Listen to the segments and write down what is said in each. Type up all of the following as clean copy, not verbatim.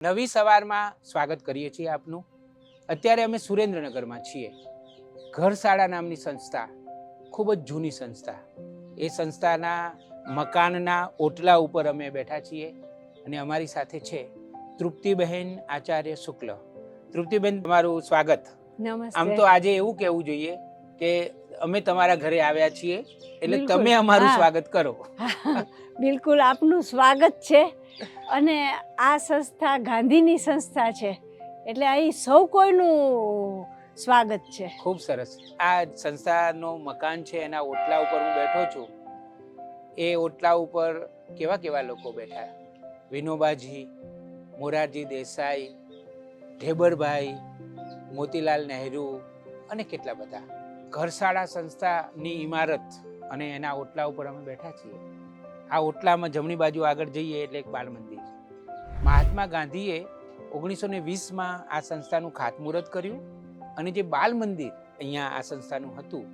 નવી સવારમાં સ્વાગત કરીએ છીએ આપનું. અત્યારે અમે સુરેન્દ્રનગરમાં છીએ. ઘરશાળા નામની સંસ્થા, ખૂબ જ જૂની સંસ્થા. એ સંસ્થાના મકાનના ઓટલા ઉપર અમે બેઠા છીએ અને અમારી સાથે છે તૃપ્તિબહેન આચાર્ય શુક્લ. તૃપ્તિબેન, તમારું સ્વાગત. નમસ્તે. આમ તો આજે એવું કહેવું જોઈએ કે અમે તમારા ઘરે આવ્યા છીએ એટલે તમે અમારું સ્વાગત કરો. બિલકુલ, આપનું સ્વાગત છે. અને આ સંસ્થા ગાંધીની સંસ્થા છે એટલે અહીં સૌ કોઈનું સ્વાગત છે. ખૂબ સરસ. આ સંસ્થાનો મકાન છે, એના ઓટલા ઉપર હું બેઠો છું. એ ઓટલા ઉપર કેવા કેવા લોકો બેઠા: વિનોબાજી, મોરારજી દેસાઈ, ઢેબરભાઈ, મોતીલાલ નહેરુ અને કેટલા બધા. ઘરશાળા સંસ્થાની ઇમારત અને એના ઓટલા ઉપર અમે બેઠા છીએ. આ ઓટલામાં જમણી બાજુ આગળ જઈએ એટલે એક બાળ મંદિર. મહાત્મા ગાંધીએ 1920માં આ સંસ્થાનું ખાતમુહૂર્ત કર્યું અને જે બાળ મંદિર અહીંયા આ સંસ્થાનું હતું,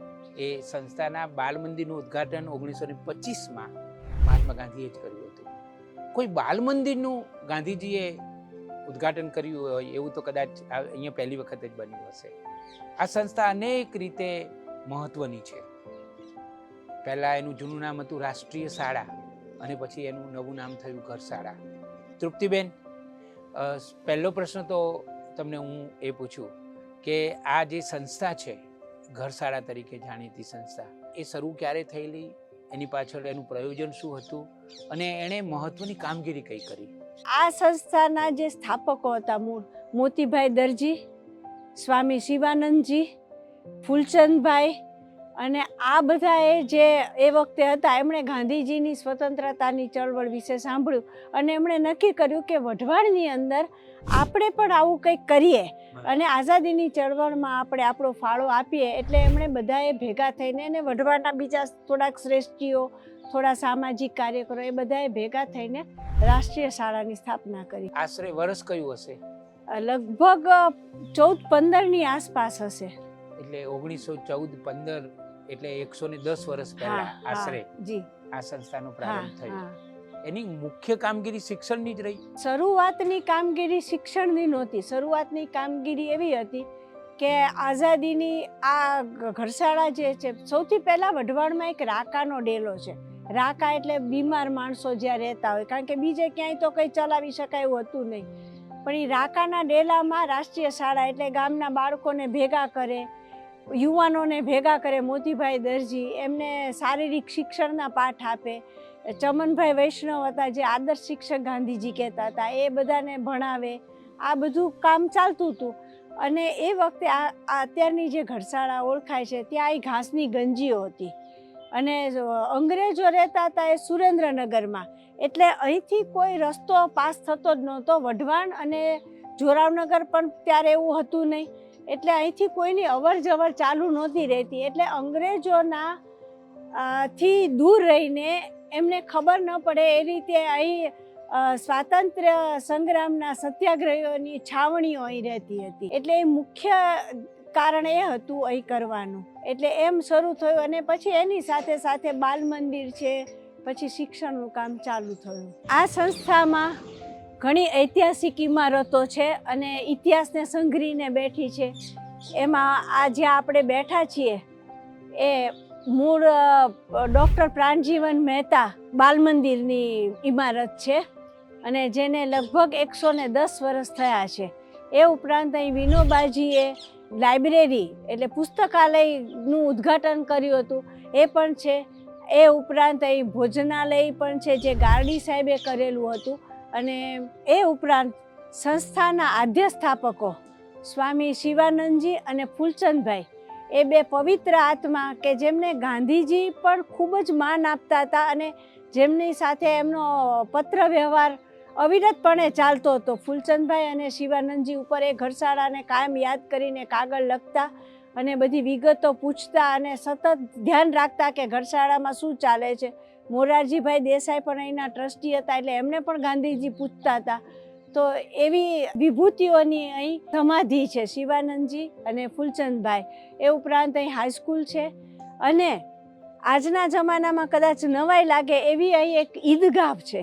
એ સંસ્થાના બાળ મંદિરનું ઉદ્ઘાટન 1925માં મહાત્મા ગાંધીએ જ કર્યું હતું. કોઈ બાળ મંદિરનું ગાંધીજીએ ઉદ્ઘાટન કર્યું હોય એવું તો કદાચ અહીંયા પહેલી વખત જ બન્યું હશે. આ સંસ્થા અનેક રીતે મહત્વની છે. પહેલાં એનું જૂનું નામ હતું રાષ્ટ્રીય શાળા અને પછી એનું નવું નામ થયું ઘરશાળા. તૃપ્તિબેન, પહેલો પ્રશ્ન તો તમને હું એ પૂછું કે આ જે સંસ્થા છે ઘરશાળા તરીકે જાણીતી સંસ્થા, એ શરૂ ક્યારે થયેલી, એની પાછળ એનું પ્રયોજન શું હતું અને એણે મહત્વની કામગીરી કઈ કરી? આ સંસ્થાના જે સ્થાપકો હતા મૂળ મોતીભાઈ દરજી, સ્વામી શિવાનંદજી, ફૂલચંદભાઈ અને આ બધાએ જે એ વખતે હતા, એમણે ગાંધીજીની સ્વતંત્રતાની ચળવળ વિશે સાંભળ્યું અને એમણે નક્કી કર્યું કે વઢવાણની અંદર આપણે પણ આવું કંઈક કરીએ અને આઝાદીની ચળવળમાં આપણે આપણો ફાળો આપીએ. એટલે એમણે બધાએ ભેગા થઈને અને વઢવાણના બીજા થોડાક શ્રેષ્ઠીઓ, થોડા સામાજિક કાર્યકરો, એ બધાએ ભેગા થઈને રાષ્ટ્રીય શાળાની સ્થાપના કરી. આશરે વર્ષ કયું હશે? લગભગ 14-15ની આસપાસ હશે. એટલે 1914-15 એટલે 110 વર્ષ પહેલા આશરે આ સંસ્થાનો પ્રારંભ થયો. એની મુખ્ય કામગીરી શિક્ષણની જ રહી? શરૂઆતની કામગીરી શિક્ષણની નહોતી. શરૂઆતની કામગીરી એવી હતી કે આઝાદીની આ ઘરશાળા જે છે, સૌથી પહેલા વઢવાણમાં એક રાકાનો ડેલો છે. રાકા એટલે બીમાર માણસો જ્યાં રહેતા હોય, કારણ કે બીજે ક્યાંય તો કંઈ ચલાવી શકાય એવું હતું નહીં. પણ એ રાકાના ડેલામાં રાષ્ટ્રીય શાળા એટલે ગામના બાળકોને ભેગા કરે, યુવાનોને ભેગા કરે. મોતીભાઈ દરજી એમને શારીરિક શિક્ષણના પાઠ આપે. ચમનભાઈ વૈષ્ણવ હતા જે આદર્શ શિક્ષક ગાંધીજી કહેતા હતા, એ બધાને ભણાવે. આ બધું કામ ચાલતું હતું. અને એ વખતે આ અત્યારની જે ઘરશાળા ઓળખાય છે ત્યાં એ ઘાસની ગંજીઓ હતી અને અંગ્રેજો રહેતા હતા એ સુરેન્દ્રનગરમાં. એટલે અહીંથી કોઈ રસ્તો પાસ થતો જ નહોતો. વઢવાણ અને જોરાવનગર પણ ત્યારે એવું હતું નહીં. એટલે અહીંથી કોઈની અવર જવર ચાલુ નહોતી રહેતી. એટલે અંગ્રેજોના થી દૂર રહીને એમને ખબર ન પડે એ રીતે અહીં સ્વાતંત્ર્ય સંગ્રામના સત્યાગ્રહીઓની છાવણીઓ અહીં રહેતી હતી. એટલે એ મુખ્ય કારણ એ હતું અહીં કરવાનું. એટલે એમ શરૂ થયું અને પછી એની સાથે સાથે બાલ મંદિર છે, પછી શિક્ષણનું કામ ચાલુ થયું. આ સંસ્થામાં ઘણી ઐતિહાસિક ઇમારતો છે અને ઇતિહાસને સંઘરીને બેઠી છે. એમાં આ જ્યાં આપણે બેઠા છીએ એ મૂળ ડૉક્ટર પ્રાણજીવન મહેતા બાલ મંદિરની ઇમારત છે અને જેને લગભગ 110 વર્ષ થયા છે. એ ઉપરાંત અહીં વિનોબાજીએ લાઇબ્રેરી એટલે પુસ્તકાલયનું ઉદ્ઘાટન કર્યું હતું, એ પણ છે. એ ઉપરાંત અહીં ભોજનાલય પણ છે જે ગાર્ડી સાહેબે કરેલું હતું. અને એ ઉપરાંત સંસ્થાના આદ્ય સ્થાપકો સ્વામી શિવાનંદજી અને ફૂલચંદભાઈ, એ બે પવિત્ર આત્મા કે જેમને ગાંધીજી પણ ખૂબ જ માન આપતા હતા અને જેમની સાથે એમનો પત્ર વ્યવહાર અવિરતપણે ચાલતો હતો. ફૂલચંદભાઈ અને શિવાનંદજી ઉપર એ ઘરશાળાને કાયમ યાદ કરીને કાગળ લખતા અને બધી વિગતો પૂછતા અને સતત ધ્યાન રાખતા કે ઘરશાળામાં શું ચાલે છે. મોરારજીભાઈ દેસાઈ પણ અહીંના ટ્રસ્ટી હતા એટલે એમને પણ ગાંધીજી પૂછતા હતા. તો એવી વિભૂતિઓની અહીં સમાધિ છે શિવાનંદજી અને ફૂલચંદભાઈ. એ ઉપરાંત અહીં હાઈસ્કૂલ છે અને આજના જમાનામાં કદાચ નવાઈ લાગે એવી અહીં એક ઈદગાહ છે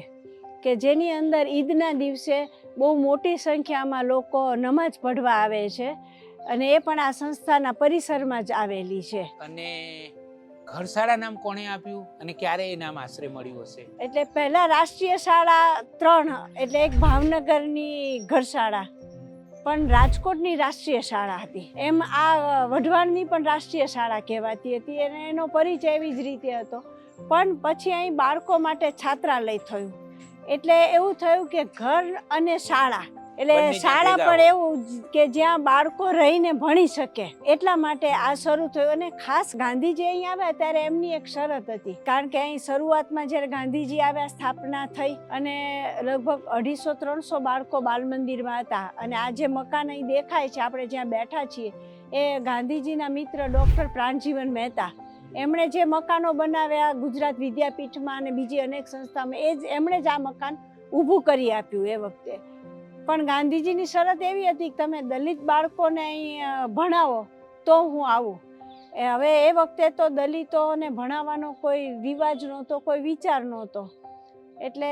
કે જેની અંદર ઈદના દિવસે બહુ મોટી સંખ્યામાં લોકો નમાઝ પઢવા આવે છે અને એ પણ આ સંસ્થાના પરિસરમાં જ આવેલી છે. અને ઘરશાળા નામ કોણે આપ્યું અને ક્યારે એ નામ આશરે મળ્યું હશે? એટલે પહેલા રાષ્ટ્રીય શાળા 3, એટલે એક ભાવનગરની ઘરશાળા પણ રાજકોટની રાષ્ટ્રીય શાળા હતી. એમ આ વઢવાણની પણ રાષ્ટ્રીય શાળા કહેવાતી હતી અને એનો પરિચય એવી જ રીતે હતો. પણ પછી અહીં બાળકો માટે છાત્રાલય થયું, એટલે એવું થયું કે ઘર અને શાળા, એટલે બંને શાળા ભેગા પણ એવું કે જ્યાં બાળકો રહીને ભણી શકે, એટલા માટે આ શરૂ થયું. અને ખાસ ગાંધીજી અહીં આવ્યા ત્યારે એમની એક શરત હતી, કારણ કે અહીં શરૂઆતમાં જ્યારે ગાંધીજી આવ્યા, સ્થાપના થઈ અને લગભગ 250-300 બાળકો બાલ મંદિરમાં હતા. અને આ જે મકાન અહીં દેખાય છે, આપણે જ્યાં બેઠા છીએ, એ ગાંધીજીના મિત્ર ડૉક્ટર પ્રાણજીવન મહેતા, એમણે જે મકાનો બનાવ્યા ગુજરાત વિદ્યાપીઠમાં અને બીજી અનેક સંસ્થામાં, એમણે જ આ મકાન ઊભું કરી આપ્યું એ વખતે. પણ ગાંધીજીની શરત એવી હતી કે તમે દલિત બાળકોને અહીં ભણાવો તો હું આવું. હવે એ વખતે તો દલિતોને ભણાવવાનો કોઈ રિવાજ નહોતો, કોઈ વિચાર નહોતો. એટલે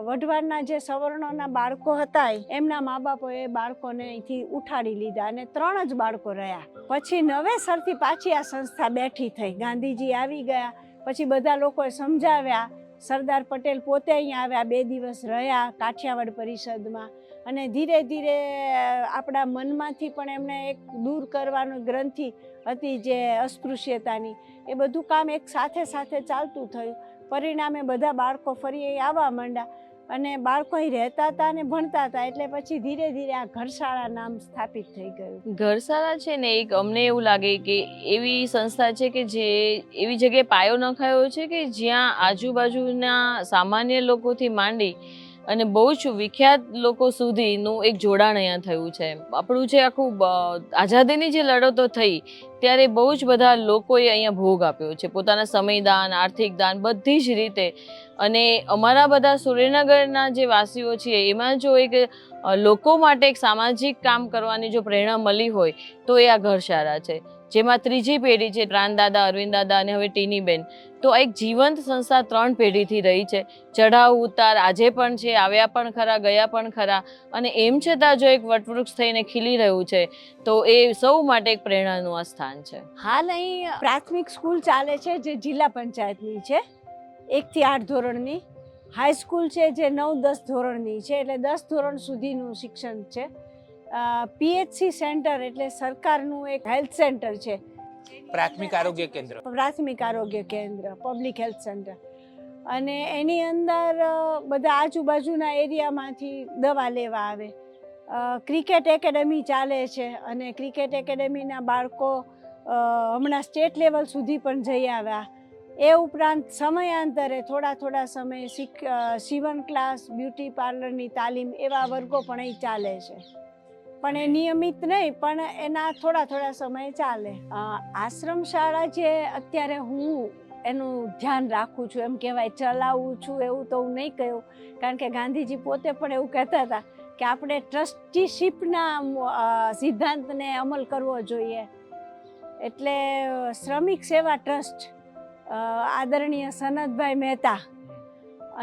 વઢવાણના જે સવર્ણોના બાળકો હતા, એમના મા બાપોએ બાળકોને અહીંથી ઉઠાડી લીધા અને 3 જ બાળકો રહ્યા. પછી નવેસરથી પાછી આ સંસ્થા બેઠી થઈ. ગાંધીજી આવી ગયા પછી બધા લોકોએ સમજાવ્યા. સરદાર પટેલ પોતે અહીં આવ્યા, 2 દિવસ રહ્યા કાઠિયાવાડ પરિષદમાં. અને ધીરે ધીરે આપણા મનમાંથી પણ એમણે એક દૂર કરવાનું ગ્રંથિ હતી જે અસ્પૃશ્યતાની, એ બધું કામ એક સાથે સાથે ચાલતું થયું. પરિણામે બધા બાળકો ફરી અહીં આવવા માંડ્યા અને બાળકો અહીં રહેતા હતા અને ભણતા હતા. એટલે પછી ધીરે ધીરે આ ઘરશાળા નામ સ્થાપિત થઈ ગયું. ઘરશાળા છે ને, એક અમને એવું લાગે કે એવી સંસ્થા છે કે જે એવી જગ્યાએ પાયો નખાયો છે કે જ્યાં આજુબાજુના સામાન્ય લોકોથી માંડી અને બહુ જ વિખ્યાત લોકો સુધીનું એક જોડાણ અહીંયા થયું છે. આપણું જે આખું આઝાદીની જે લડતો થઈ ત્યારે બહુ જ બધા લોકોએ અહીંયા ભોગ આપ્યો છે, પોતાના સમયદાન, આર્થિક દાન, બધી જ રીતે. અને અમારા બધા સુરેન્દ્રનગરના જે વાસીઓ છીએ, એમાં જો એક લોકો માટે એક સામાજિક કામ કરવાની જો પ્રેરણા મળી હોય તો એ આ ઘરશાળા છે, જેમાં 3જી પેઢી છે, પ્રાણદાદા, અરવિંદ દાદા અને હવે ટીનીબેન. તો એક જીવંત સંસ્થા 3 પેઢીથી રહી છે. ચઢાવ ઉતાર આજે પણ છે, આવ્યા પણ ખરા, ગયા પણ ખરા. અને એમ છતાં જો એક વટવૃક્ષ થઈને ખીલી રહ્યું છે તો એ સૌ માટે એક પ્રેરણાનું આ સ્થાન છે. હાલ અહીં પ્રાથમિક સ્કૂલ ચાલે છે જે જિલ્લા પંચાયતની છે, 1 થી 8 ધોરણની. હાઈસ્કૂલ છે જે 9-10 ધોરણની છે, એટલે 10 ધોરણ સુધીનું શિક્ષણ છે. PHC સેન્ટર એટલે સરકારનું એક હેલ્થ સેન્ટર છે, પ્રાથમિક આરોગ્ય કેન્દ્ર. પ્રાથમિક આરોગ્ય કેન્દ્ર, પબ્લિક હેલ્થ સેન્ટર. અને એની અંદર બધા આજુબાજુના એરિયામાંથી દવા લેવા આવે. ક્રિકેટ એકેડમી ચાલે છે અને ક્રિકેટ એકેડમીના બાળકો હમણાં સ્ટેટ લેવલ સુધી પણ જઈ આવ્યા. એ ઉપરાંત સમયાંતરે થોડા સમય સીવણ ક્લાસ, બ્યુટી પાર્લરની તાલીમ, એવા વર્ગો પણ અહીં ચાલે છે. પણ એ નિયમિત નહીં, પણ એના થોડા સમય ચાલે. આશ્રમ શાળા જે અત્યારે હું એનું ધ્યાન રાખું છું, એમ કહેવાય ચલાવું છું, એવું તો હું નહીં કહ્યું, કારણ કે ગાંધીજી પોતે પણ એવું કહેતા હતા કે આપણે ટ્રસ્ટીશીપના સિદ્ધાંતને અમલ કરવો જોઈએ. એટલે શ્રમિક સેવા ટ્રસ્ટ, આદરણીય સનતભાઈ મહેતા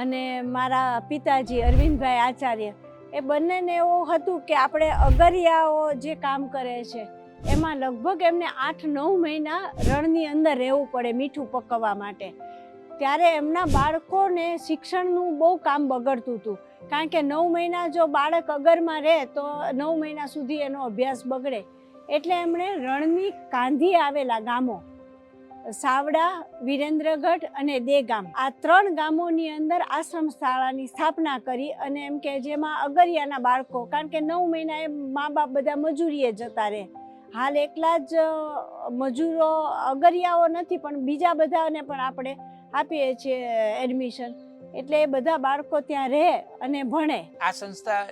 અને મારા પિતાજી અરવિંદભાઈ આચાર્ય, એ બંનેને એવું હતું કે આપણે અગરિયાઓ જે કામ કરે છે એમાં લગભગ એમને 8-9 મહિના રણની અંદર રહેવું પડે મીઠું પકવવા માટે. ત્યારે એમના બાળકોને શિક્ષણનું બહુ કામ બગડતું હતું, કારણ કે 9 મહિના જો બાળક અગરમાં રહે તો 9 મહિના સુધી એનો અભ્યાસ બગડે. એટલે એમણે રણની કાંધી આવેલા ગામો સાવડા, વિરેન્દ્રગઢ અને દેગામ, આ 3 ગામોની અંદર આશ્રમ શાળાની સ્થાપના કરી. અને એમ કે જેમાં અગરિયાના બાળકો, કારણ કે 9 મહિના એ મા બાપ બધા મજૂરીએ જતા રહે. હાલ એકલા જ મજૂરો અગરિયાઓ નથી, પણ બીજા બધાને પણ આપણે આપીએ છીએ એડમિશન. એટલે એ બધા બાળકો ત્યાં રહે અને ભણે. આ સંસ્થા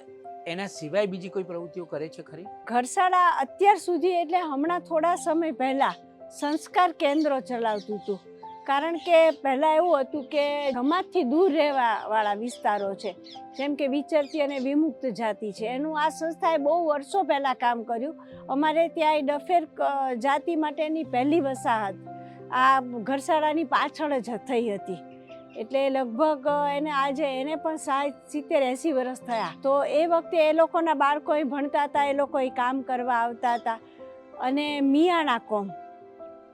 એના સિવાય બીજી કોઈ પ્રવૃત્તિઓ કરે છે ખરી? ઘરશાળા અત્યાર સુધી, એટલે હમણાં થોડા સમય પહેલા સંસ્કાર કેન્દ્રો ચલાવતું હતું. કારણ કે પહેલાં એવું હતું કે સમાજથી દૂર રહેવાવાળા વિસ્તારો છે, જેમ કે વિચરતી અને વિમુક્ત જાતિ છે, એનું આ સંસ્થાએ બહુ વર્ષો પહેલાં કામ કર્યું. અમારે ત્યાં ડફેર જાતિ માટેની પહેલી વસાહત આ ઘરશાળાની પાછળ જ થઈ હતી. એટલે લગભગ એને પણ 70-80 વર્ષ થયા. તો એ વખતે એ લોકોના બાળકો અહીં ભણતા હતા, એ લોકો અહીં કામ કરવા આવતા હતા. અને મિયાણા કોમ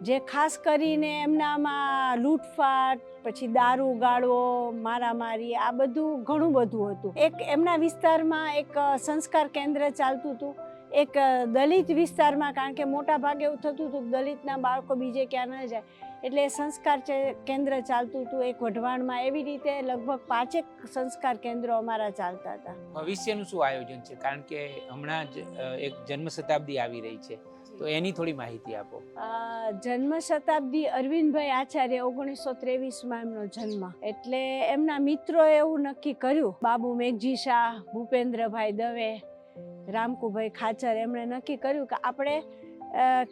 જે ખાસ કરીને એમનામાં લૂંટફાટ, પછી દારૂ ગાળવો, મારામારી, આ બધું ઘણું બધું હતું. એક એમના વિસ્તારમાં એક સંસ્કાર કેન્દ્ર ચાલતું હતું, એક દલિત વિસ્તારમાં, કારણ કે મોટા ભાગે એવું થતું હતું દલિતના બાળકો બીજે ક્યાં ન જાય, એટલે સંસ્કાર કેન્દ્ર ચાલતું હતું એક વઢવાણમાં. એવી રીતે લગભગ 5 સંસ્કાર કેન્દ્રો અમારા ચાલતા હતા. ભવિષ્યનું શું આયોજન છે? કારણ કે હમણાં જ એક જન્મ શતાબ્દી આવી રહી છે, તો એની થોડી માહિતી આપો. જન્મ શતાબ્દી અરવિંદભાઈ આચાર્ય 1923માં એમનો જન્મ, એટલે એમના મિત્રોએ એવું નક્કી કર્યું, બાબુ મેઘજી શાહ, ભૂપેન્દ્રભાઈ દવે, રામકુભાઈ ખાચર, એમણે નક્કી કર્યું કે આપણે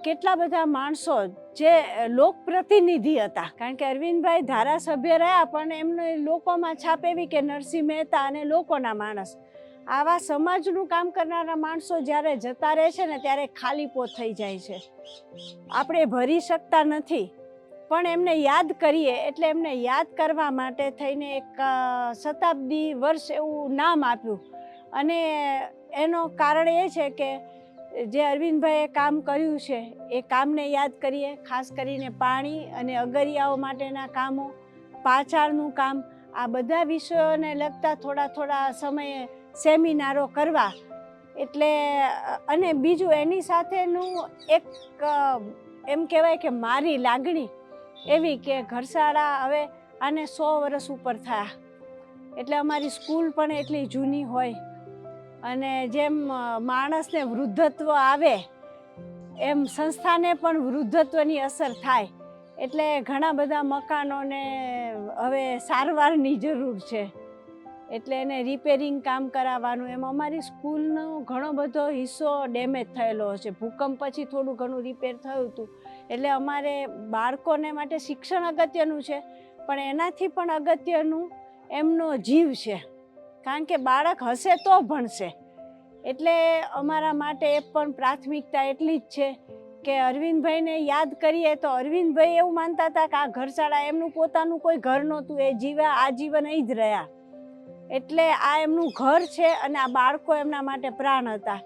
કેટલા બધા માણસો જે લોકપ્રતિનિધિ હતા, કારણ કે અરવિંદભાઈ ધારાસભ્ય રહ્યા પણ એમને લોકોમાં છાપ એવી કે નરસિંહ મહેતા અને લોકોના માણસ, આવા સમાજનું કામ કરનારા માણસો જ્યારે જતા રહે છે ને ત્યારે ખાલીપો થઈ જાય છે, આપણે ભરી શકતા નથી. પણ એમને યાદ કરીએ, એટલે એમને યાદ કરવા માટે થઈને એક શતાબ્દી વર્ષ એવું નામ આપ્યું. અને એનો કારણ એ છે કે જે અરવિંદભાઈએ કામ કર્યું છે એ કામને યાદ કરીએ, ખાસ કરીને પાણી અને અગરિયાઓ માટેના કામો, પાછળનું કામ, આ બધા વિષયોને લગતા થોડા સમયે સેમિનારો કરવા. એટલે અને બીજું એની સાથેનું એક એમ કહેવાય કે મારી લાગણી એવી કે ઘરશાળા હવે આને 100 વર્ષ ઉપર થયા, એટલે અમારી સ્કૂલ પણ એટલી જૂની હોય. અને જેમ માણસને વૃદ્ધત્વ આવે એમ સંસ્થાને પણ વૃદ્ધત્વની અસર થાય, એટલે ઘણા બધા મકાનોને હવે સારવારની જરૂર છે, એટલે એને રિપેરિંગ કામ કરાવવાનું. એમ અમારી સ્કૂલનો ઘણો બધો હિસ્સો ડેમેજ થયેલો છે, ભૂકંપ પછી થોડું ઘણું રિપેર થયું હતું. એટલે અમારે બાળકોને માટે શિક્ષણ અગત્યનું છે, પણ એનાથી પણ અગત્યનું એમનો જીવ છે, કારણ કે બાળક હશે તો ભણશે. એટલે અમારા માટે એ પણ પ્રાથમિકતા એટલી જ છે કે અરવિંદભાઈને યાદ કરીએ તો અરવિંદભાઈ એવું માનતા હતા કે આ ઘરશાળા એમનું પોતાનું કોઈ ઘર નહોતું, એ આજીવન અહીં જ રહ્યા, એટલે આ એમનું ઘર છે અને આ બાળકો એમના માટે પ્રાણ હતા.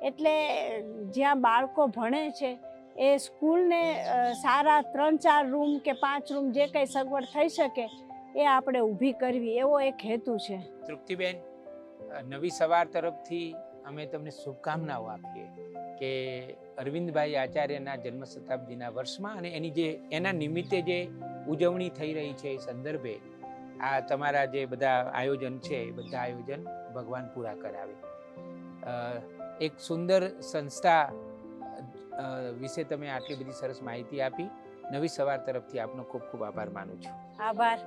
એટલે જ્યાં બાળકો ભણે છે એ સ્કૂલને સારા 3-4 રૂમ કે 5 રૂમ જે કંઈ સગવડ થઈ શકે એ આપણે ઊભી કરવી, એવો એક હેતુ છે. તૃપ્તિબેન, નવી સવાર તરફથી અમે તમને શુભકામનાઓ આપીએ કે અરવિંદભાઈ આચાર્યના જન્મ શતાબ્દીના વર્ષમાં અને એના નિમિત્તે જે ઉજવણી થઈ રહી છે એ સંદર્ભે આ તમારા જે બધા આયોજન છે એ બધા આયોજન ભગવાન પૂરા કરાવે. એક સુંદર સંસ્થા વિશે તમે આટલી બધી સરસ માહિતી આપી. નવી સવાર તરફથી આપનો ખૂબ ખૂબ આભાર માનું છું. આભાર.